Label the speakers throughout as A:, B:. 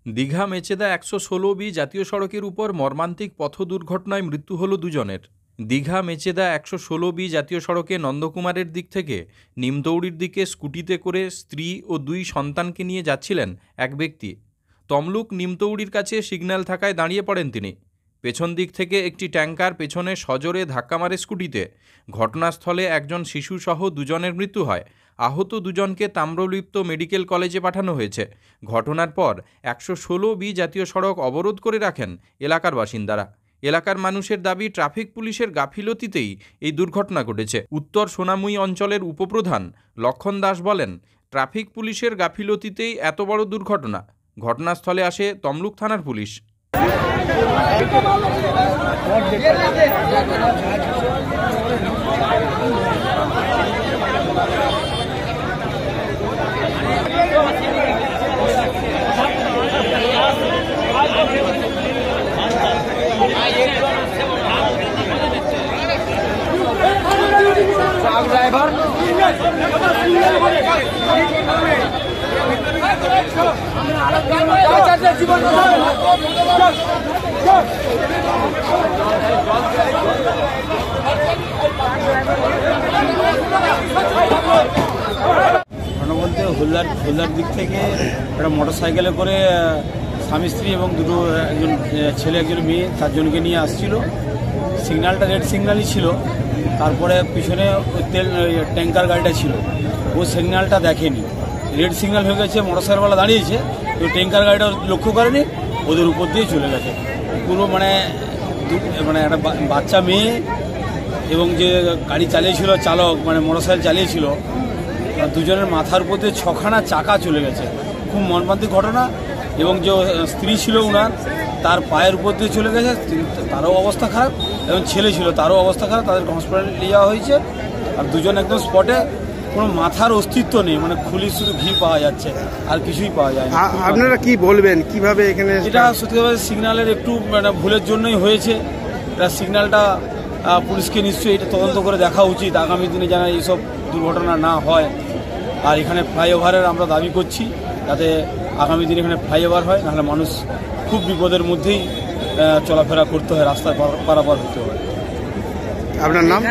A: দীঘা মেচেদা ১১৬B জাতীয় সড়কের উপর মর্মান্তিক পথ দুর্ঘটনায় মৃত্যু হল দুজনের। দীঘা মেচেদা ১১৬B জাতীয় সড়কে নন্দকুমারের দিক থেকে নিমতৌড়ির দিকে স্কুটিতে করে স্ত্রী ও ২ সন্তানকে নিয়ে যাচ্ছিলেন এক ব্যক্তি। তমলুক নিমতৌড়ির কাছে সিগন্যাল থাকায় দাঁড়িয়ে পড়েন তিনি। পেছন দিক থেকে একটি ট্যাঙ্কার পেছনে সজোরে ধাক্কা মারে স্কুটিতে। ঘটনাস্থলে একজন শিশুসহ দুজনের মৃত্যু হয়। আহত দুজনকে তাম্রলিপ্ত মেডিকেল কলেজে পাঠানো হয়েছে। ঘটনার পর ১১৬B জাতীয় সড়ক অবরোধ করে রাখেন এলাকার বাসিন্দারা। এলাকার মানুষের দাবি, ট্রাফিক পুলিশের গাফিলতিতেই এই দুর্ঘটনা ঘটেছে। উত্তর সোনামুই অঞ্চলের উপপ্রধান লক্ষণ দাস বলেন, ট্রাফিক পুলিশের গাফিলতিতেই এত বড় দুর্ঘটনা। ঘটনাস্থলে আসে তমলুক থানার পুলিশ।
B: ड्राइवर জীবন
C: বলতে হুল্লার দিক থেকে একটা মোটর সাইকেলে করে স্বামী স্ত্রী এবং দুটো একজন ছেলে একজন মেয়ে 4 জনকে নিয়ে আসছিল। সিগন্যালটা রেড সিগন্যালই ছিল। তারপরে পিছনে ওই তেল ট্যাঙ্কার গাড়িটা ছিল, ও সিগন্যালটা দেখেনি, রেড সিগন্যাল হয়ে গেছে, মোটর সাইকেলওয়ালা দাঁড়িয়েছে, তো ট্যাঙ্কার গাড়িটা লক্ষ্য করেনি, ওদের উপর দিয়ে চলে গেছে। পুরো মানে একটা বাচ্চা মেয়ে এবং যে গাড়ি চালিয়েছিল চালক, মানে মোটর সাইকেল চালিয়েছিল, দুজনের মাথার উপর দিয়ে 6খানা চাকা চলে গেছে। খুব মর্মান্তিক ঘটনা। এবং যে স্ত্রী ছিল ওনার, তার পায়ের উপর দিয়ে চলে গেছে, তারও অবস্থা খারাপ, এবং ছেলে ছিল তারও অবস্থা খারাপ, তাদেরকে হসপিটালে নিয়ে যাওয়া হয়েছে। আর দুজন একদম স্পটে, কোনো মাথার অস্তিত্ব নেই, মানে খুলি শুধু ঘি পাওয়া যাচ্ছে, আর কিছুই পাওয়া যায় না।
B: আপনারা কি বলবেন, কিভাবে এখানে?
C: এটা সত্যি কথা সিগন্যালের একটু মানে ভুলের জন্যই হয়েছে। এটা সিগন্যালটা পুলিশকে নিশ্চয়ই এটা তদন্ত করে দেখা উচিত, আগামী দিনে যেন এইসব দুর্ঘটনা না হয়। আর এখানে ফ্লাইওভারের আমরা দাবি করছি, যাতে আগামী দিনে এখানে ফ্লাইওভার হয়, নাহলে মানুষ খুব বিপদের মধ্যেই চলাফেরা করতে হয়, রাস্তায় পারাপার হতে হয়।
B: আপনার নাম?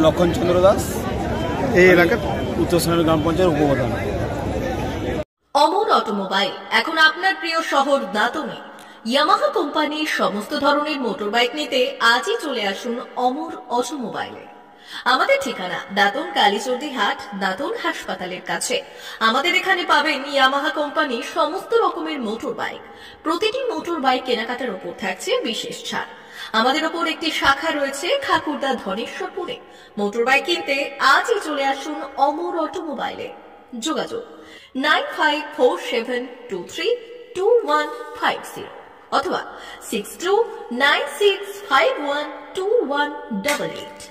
C: লক্ষণ চন্দ্র দাস,
B: এই এলাকার
C: উত্তর সোনামুই গ্রাম পঞ্চায়েত উপপ্রধান।
D: অমর অটোমোবাইল এখন আপনার প্রিয় শহর দাঁতনে। ইয়ামাহা কোম্পানির সমস্ত ধরনের মোটরবাইক নিতে আজই চলে আসুন অমর অটোমোবাইলে। আমাদের ঠিকানা দাঁতন কালীচর্দি হাট, দাঁতন হাসপাতালের কাছে। আমাদের এখানে পাবেন ইয়ামাহা কোম্পানির সমস্ত রকমের মোটর বাইক। প্রতিটি মোটর বাইক কেনাকাটার উপর থাকছে বিশেষ ছাড়। আমাদের ওপর একটি শাখা রয়েছে খাকুরদা ধনেশ্বরপুরে। মোটর বাইক কিনতে আজই চলে আসুন অমর অটোমোবাইলে। যোগাযোগ 9547232150 অথবা 6296512188।